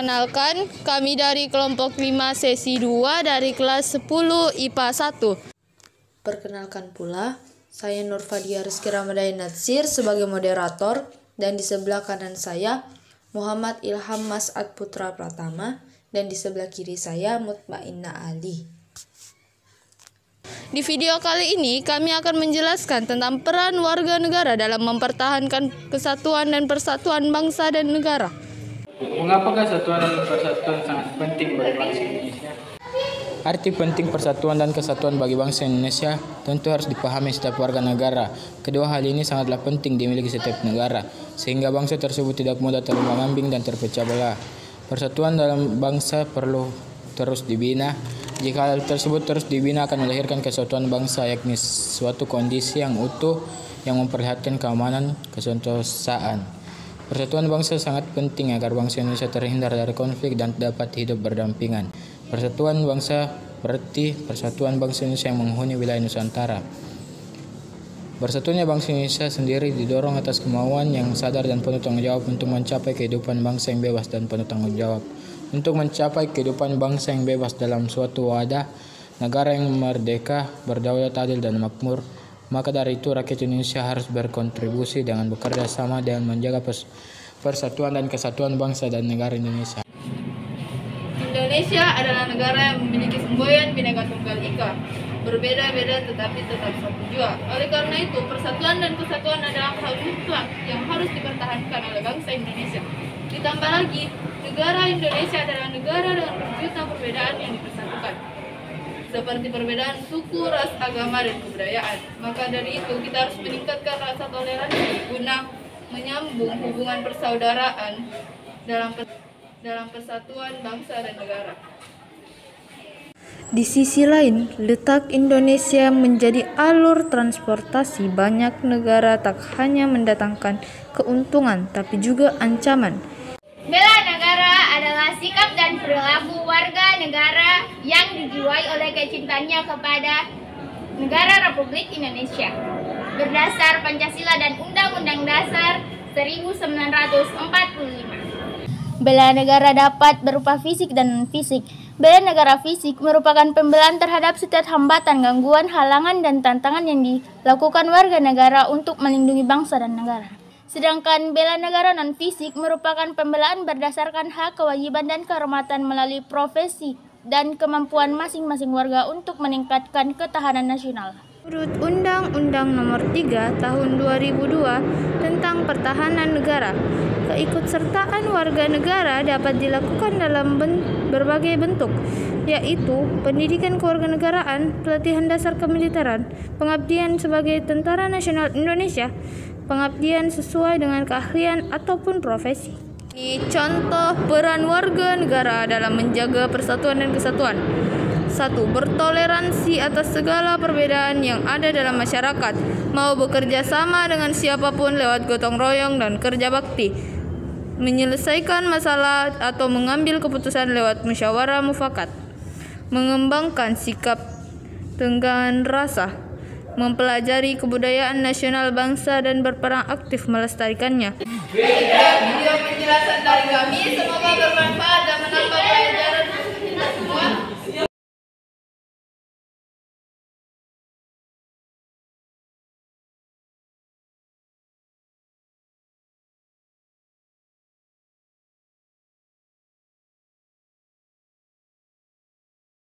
Perkenalkan, kami dari kelompok 5 sesi 2 dari kelas 10 IPA 1. Perkenalkan pula, saya Nur Fadia Rizky Ramadhani Natsir sebagai moderator, dan di sebelah kanan saya Muhammad Ilham Mas'ad Putra Pratama, dan di sebelah kiri saya Mutmainna Ali. Di video kali ini kami akan menjelaskan tentang peran warga negara dalam mempertahankan kesatuan dan persatuan bangsa dan negara. Mengapa kesatuan dan persatuan sangat penting bagi bangsa Indonesia? Arti penting persatuan dan kesatuan bagi bangsa Indonesia tentu harus dipahami setiap warga negara. Kedua hal ini sangatlah penting dimiliki setiap negara, sehingga bangsa tersebut tidak mudah terombang-ambing dan terpecah belah. Persatuan dalam bangsa perlu terus dibina. Jika hal tersebut terus dibina akan melahirkan kesatuan bangsa, yakni suatu kondisi yang utuh yang memperlihatkan keamanan, kesentosaan. Persatuan bangsa sangat penting agar bangsa Indonesia terhindar dari konflik dan dapat hidup berdampingan. Persatuan bangsa berarti persatuan bangsa Indonesia yang menghuni wilayah Nusantara. Bersatunya bangsa Indonesia sendiri didorong atas kemauan yang sadar dan penuh tanggung jawab untuk mencapai kehidupan bangsa yang bebas dan penuh tanggung jawab. Untuk mencapai kehidupan bangsa yang bebas dalam suatu wadah, negara yang merdeka, berdaulat, adil, dan makmur, maka dari itu rakyat Indonesia harus berkontribusi dengan bekerja sama dan menjaga persatuan dan kesatuan bangsa dan negara Indonesia. Indonesia adalah negara yang memiliki semboyan Bhinneka Tunggal Ika, berbeda-beda tetapi tetap satu jua. Oleh karena itu, persatuan dan kesatuan adalah hal mutlak yang harus dipertahankan oleh bangsa Indonesia. Ditambah lagi, negara Indonesia adalah negara dengan berjuta perbedaan yang dipersatukan, seperti perbedaan suku, ras, agama, dan kebudayaan. Maka dari itu, kita harus meningkatkan rasa toleransi guna menyambung hubungan persaudaraan dalam persatuan bangsa dan negara. Di sisi lain, letak Indonesia menjadi alur transportasi banyak negara tak hanya mendatangkan keuntungan tapi juga ancaman. Bela negara adalah sikap dan perilaku warga negara yang dijiwai oleh kecintaannya kepada negara Republik Indonesia berdasar Pancasila dan Undang-Undang Dasar 1945. Bela negara dapat berupa fisik dan non-fisik. Bela negara fisik merupakan pembelaan terhadap setiap hambatan, gangguan, halangan, dan tantangan yang dilakukan warga negara untuk melindungi bangsa dan negara. Sedangkan bela negara non-fisik merupakan pembelaan berdasarkan hak, kewajiban, dan kehormatan melalui profesi dan kemampuan masing-masing warga untuk meningkatkan ketahanan nasional. Menurut Undang-Undang Nomor 3 Tahun 2002 tentang Pertahanan Negara, keikutsertaan warga negara dapat dilakukan dalam berbagai bentuk, yaitu pendidikan kewarganegaraan, pelatihan dasar kemiliteran, pengabdian sebagai Tentara Nasional Indonesia, pengabdian sesuai dengan keahlian ataupun profesi. Ini contoh peran warga negara dalam menjaga persatuan dan kesatuan. 1. Bertoleransi atas segala perbedaan yang ada dalam masyarakat, mau bekerja sama dengan siapapun lewat gotong royong dan kerja bakti, menyelesaikan masalah atau mengambil keputusan lewat musyawarah mufakat, mengembangkan sikap tenggang rasa, mempelajari kebudayaan nasional bangsa dan berperan aktif melestarikannya. Video penjelasan dari kami semoga bermanfaat dan menambah pelajaran